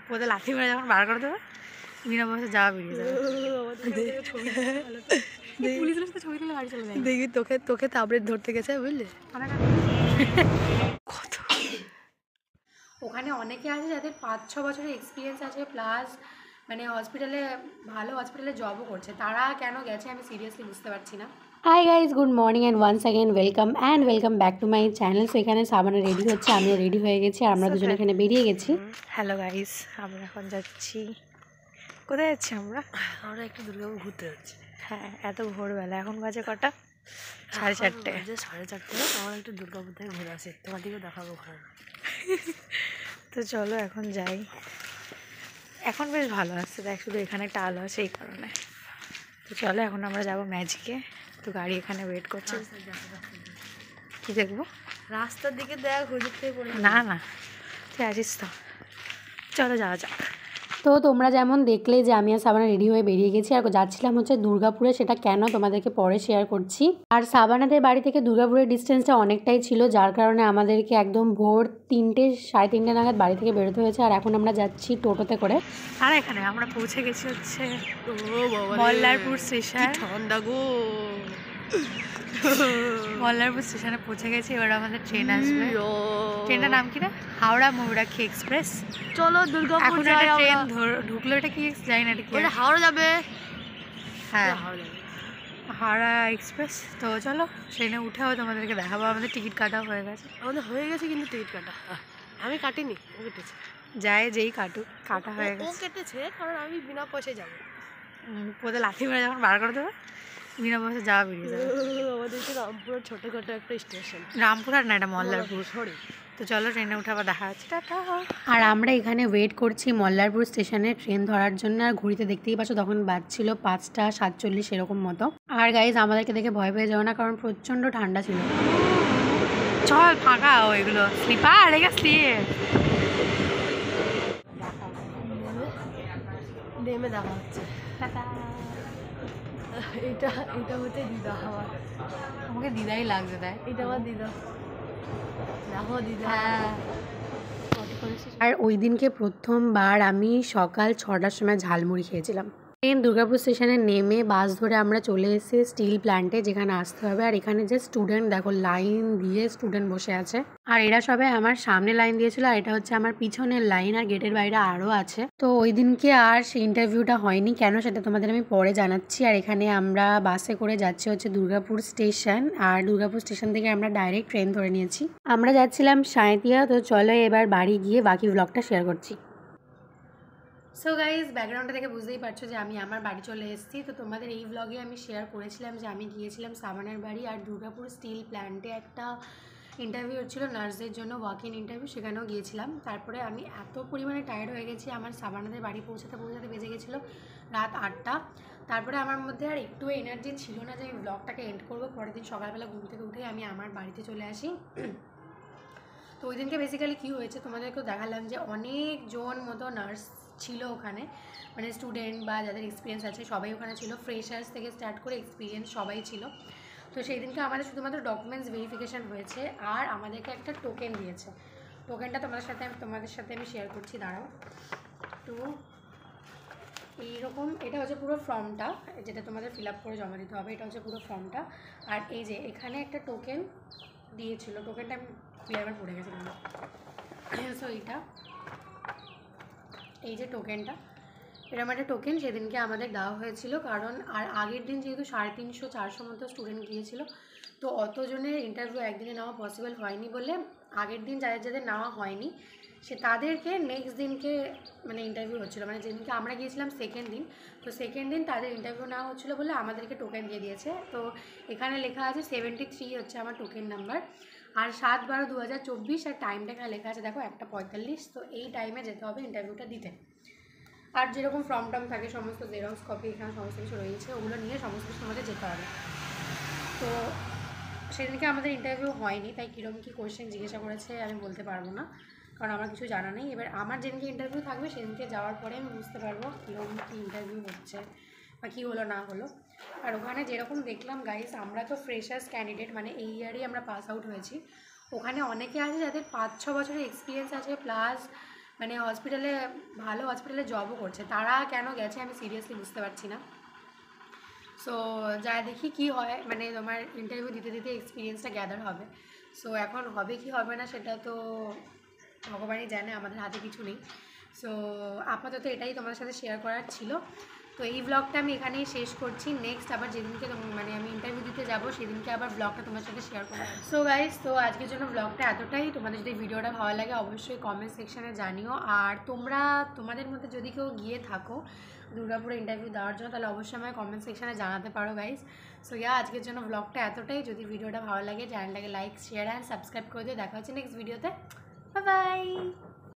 পোদে লাথি মেরে যখন বার করে দেবে বিনা পয়সা যাওয়া বেরিয়ে যাবে। দেখবি তোকে তোকে তাবড়ে ধরতে গেছে বুঝলি। কত ওখানে অনেকে আছে যাদের 5-6 বছরের এক্সপিরিয়েন্স আছে, প্লাস মানে হসপিটালে ভালো হসপিটালে জবও করছে। তারা কেন গেছে আমি সিরিয়াসলি বুঝতে পারছি না। Hi guys, good morning and once again welcome back to my channel. So এখানে সাবানা রেডি হচ্ছে, আমিও রেডি হয়ে গেছি, আর আমরা দুজনে এখানে বেরিয়ে গেছি। হ্যালো গাইজ, আমরা এখন যাচ্ছি, কোথায় যাচ্ছি আমরা একটু দুর্গাপুর ঘুরতে যাচ্ছি। হ্যাঁ, এত ভোরবেলা, এখন বাজে কটা? 4:30। 4:30 আমরা একটু দুর্গাপুর থেকে ঘুরে আসি, তোমাদেরকে দেখাবো ওখানে। তো চলো এখন যাই। এখন বেশ ভালো আসছে, দেখ শুধু এখানে একটা আলো আছে এই কারণে। তো চলো এখন আমরা যাবো ম্যাজিকে। তো গাড়ি এখানে ওয়েট করছে। কি দেখবো? রাস্তার দিকে দেখ, হুজুর থেকে পড়ে না না, তুই আসিস তো, চলো যাওয়া যাক। তো তোমরা যেমন দেখলে যে আমি আর সাবানা রেডি হয়ে বেরিয়ে গেছি, আর যাচ্ছিলাম হচ্ছে দুর্গাপুরে। সেটা কেন তোমাদেরকে পরে শেয়ার করছি। আর সাবানাদের বাড়ি থেকে দুর্গাপুরের ডিস্টেন্সটা অনেকটাই ছিল, যার কারণে আমাদেরকে একদম ভোর 3-3:30 নাগাদ বাড়ি থেকে বেরোতে হয়েছে। আর এখন আমরা যাচ্ছি টোটোতে করে। আর এখানে আমরা পৌঁছে গেছি হচ্ছে মল্লারপুর স্টেশন। ঠান্ডা গো, মল্লারপুর স্টেশনে পৌঁছে গেছি। এবার আমাদের ট্রেন আসবে। ট্রেনটার নাম কি না? হাওড়া ময়ূরাক্ষী এক্সপ্রেস। চলো দুর্গাপুর যাই। ট্রেন ঢুকলো, এটা কি জানি না, এটা হাওড়া যাবে। হ্যাঁ, হাওড়া এক্সপ্রেস। তো চলো ট্রেনে উঠেও তোমাদেরকে দেখাবো। আমাদের টিকিট কাটা হয়ে গেছে। আমাদের হয়ে গেছে কিন্তু টিকিট কাটা আমি কাটিনি, ও কেটেছে। যায় যেই কাটুক, কাটা হয়ে গেছে। ও কেটেছে কারণ আমি বিনা পয়সায় যাবো। পোদে লাথি মেরে যখন বার করে দেবে বিনা পয়সা যাওয়া বেরিয়ে যাবে। আমাদের তো রামপুরের ছোটোখাটো একটা স্টেশন। রামপুর আর না, এটা মল্লারপুর। সরি। তো চলো ট্রেনে উঠে আবার দেখা হচ্ছে। আর আমরা এখানে ওয়েট করছি মল্লারপুর স্টেশনে ট্রেন ধরার জন্য। আর ঘুরিতে দেখতেই পাচ্ছ তখন বাজছিল 5:47 এরকম মতো। আর গাইজ আমাদেরকে দেখে ভয় পেয়ে যাও না, কারণ প্রচণ্ড ঠান্ডা ছিল। চল ফাঁকা এগুলো স্লিপার নেমে দেখা হচ্ছে। এটা হচ্ছে দিদা, আমার আমাকে দিদাই লাগছে। তাই এটা আমার দিদা, দেখো দিদা। আর ওই দিনকে প্রথমবার আমি সকাল 6টার সময় ঝালমুড়ি খেয়েছিলাম। ট্রেন দুর্গাপুর স্টেশনে নেমে বাস ধরে আমরা চলে এসেছি স্টিল প্ল্যান্টে, যেখানে আসতে হবে। আর এখানে যে স্টুডেন্ট দেখো, লাইন দিয়ে স্টুডেন্ট বসে আছে। আর এরা সবাই আমার সামনে লাইন দিয়েছিল, আর এটা হচ্ছে আমার পিছনের লাইন। আর গেটের বাইরে আরও আছে। তো ওই দিনকে আর সেই ইন্টারভিউটা হয়নি, কেন সেটা তোমাদের আমি পরে জানাচ্ছি। আর এখানে আমরা বাসে করে যাচ্ছি হচ্ছে দুর্গাপুর স্টেশন। আর দুর্গাপুর স্টেশন থেকে আমরা ডাইরেক্ট ট্রেন ধরে নিয়েছি। আমরা যাচ্ছিলাম সাঁইতিয়া। তো চলো এবার বাড়ি গিয়ে বাকি ব্লগটা শেয়ার করছি। সো গাইজ, ব্যাকগ্রাউন্ডটা দেখে বুঝতেই পারছো যে আমি আমার বাড়ি চলে এসেছি। তো তোমাদের এই ব্লগে আমি শেয়ার করেছিলাম যে আমি গিয়েছিলাম সাবানার বাড়ি। আর দুর্গাপুর স্টিল প্ল্যান্টে একটা ইন্টারভিউ হচ্ছিলো নার্সদের জন্য, ওয়াক ইন ইন্টারভিউ, সেখানেও গিয়েছিলাম। তারপরে আমি এত পরিমাণে টায়ার্ড হয়ে গেছি, আমার সাবানাদের বাড়ি পৌঁছাতে বেজে গেছিলো রাত 8টা। তারপরে আমার মধ্যে আর একটু এনার্জি ছিল না যে আমি ব্লগটাকে এন্ড করবো। পরের দিন সকালবেলা ঘুম থেকে উঠে আমি আমার বাড়িতে চলে আসি। তো ওই দিনকে বেসিক্যালি কী হয়েছে তোমাদেরকেও দেখালাম যে অনেকজন মতো নার্স ছিল ওখানে, মানে স্টুডেন্ট বা যাদের এক্সপিরিয়েন্স আছে সবাই ওখানে ছিল। ফ্রেশার্স থেকে স্টার্ট করে এক্সপিরিয়েন্স সবাই ছিল। তো সেই দিনকে আমাদের শুধুমাত্র ডকুমেন্টস ভেরিফিকেশান হয়েছে, আর আমাদেরকে একটা টোকেন দিয়েছে। টোকেনটা তোমাদের সাথে আমি শেয়ার করছি, দাঁড়াও। তো এইরকম, এটা হচ্ছে পুরো ফর্মটা, যেটা তোমাদের ফিল আপ করে জমা দিতে হবে। এটা হচ্ছে পুরো ফর্মটা। আর এই যে এখানে একটা টোকেন দিয়েছিল, টোকেনটা আমি খুলে একবার পড়ে গেছিলাম। সো এই যে টোকেনটা, এরকম একটা টোকেন সেদিনকে আমাদের দেওয়া হয়েছিল। কারণ আর আগের দিন যেহেতু 350-400 মতো স্টুডেন্ট গিয়েছিল, তো অতজনের ইন্টারভিউ একদিনে নেওয়া পসিবল হয়নি বলে আগের দিন যাদের নেওয়া হয়নি তাদেরকে নেক্সট দিনকে মানে ইন্টারভিউ হচ্ছিলো। মানে যেদিনকে আমরা গিয়েছিলাম সেকেন্ড দিন, তো সেকেন্ড দিন তাদের ইন্টারভিউ নেওয়া হচ্ছিলো বলে আমাদেরকে টোকেন দিয়ে দিয়েছে। তো এখানে লেখা আছে 73 হচ্ছে আমার টোকেন নাম্বার। আর 7/12/2024 আর টাইমটা এখানে লেখা আছে দেখো 1:45। তো এই টাইমে যেতে হবে ইন্টারভিউটা দিতে। আর যেরকম ফর্ম টর্ম থাকে সমস্ত জেরক্স কপি এখানে সমস্ত কিছু রয়েছে, ওগুলো নিয়ে সমস্ত কিছু আমাদের যেতে হবে। তো সেদিনকে আমাদের ইন্টারভিউ হয়নি, তাই কীরকম কী কোয়েশ্চেন জিজ্ঞাসা করেছে আমি বলতে পারবো না, কারণ আমার কিছু জানা নেই। এবার আমার যেদিনকে ইন্টারভিউ থাকবে সেদিনকে যাওয়ার পরে আমি বুঝতে পারবো কীরকম কী ইন্টারভিউ হচ্ছে বা কী হলো না হলো। আর ওখানে যেরকম দেখলাম গাইস, আমরা তো ফ্রেশার্স ক্যান্ডিডেট, মানে এই ইয়ারেই আমরা পাস আউট হয়েছি। ওখানে অনেকে আছে যাদের 5-6 বছরের এক্সপিরিয়েন্স আছে, প্লাস মানে হসপিটালে, ভালো হসপিটালে জবও করছে, তারা কেন গেছে আমি সিরিয়াসলি বুঝতে পারছি না। সো যা দেখি কি হয়, মানে তোমার ইন্টারভিউ দিতে দিতে এক্সপিরিয়েন্সটা গ্যাদার হবে। সো এখন হবে কি হবে না সেটা তো ভগবানই জানে, আমাদের হাতে কিছু নেই। সো আপাতত এটাই তোমাদের সাথে শেয়ার করার ছিল। তো এই ব্লগটা আমি এখানেই শেষ করছি। নেক্সট আবার যেদিনকে মানে আমি ইন্টারভিউ দিতে যাবো সেদিনকে আবার ব্লগটা তোমার সাথে শেয়ার করবো। সো গাইস, তো আজকের জন্য ব্লগটা এতটাই। তোমাদের যদি ভিডিওটা ভালো লাগে অবশ্যই কমেন্ট সেকশানে জানিও। আর তোমাদের মধ্যে যদি কেউ গিয়ে থাকো দুর্গাপুরে ইন্টারভিউ দেওয়ার জন্য, তাহলে অবশ্যই আমায় কমেন্ট সেকশানে জানাতে পারো গাইস। সো আজকের জন্য ব্লগটা এতটাই। যদি ভিডিওটা ভালো লাগে চ্যানেলটাকে লাইক, শেয়ার অ্যান্ড সাবস্ক্রাইব করে দিও। দেখা হচ্ছে নেক্সট ভিডিওতে। Bye bye.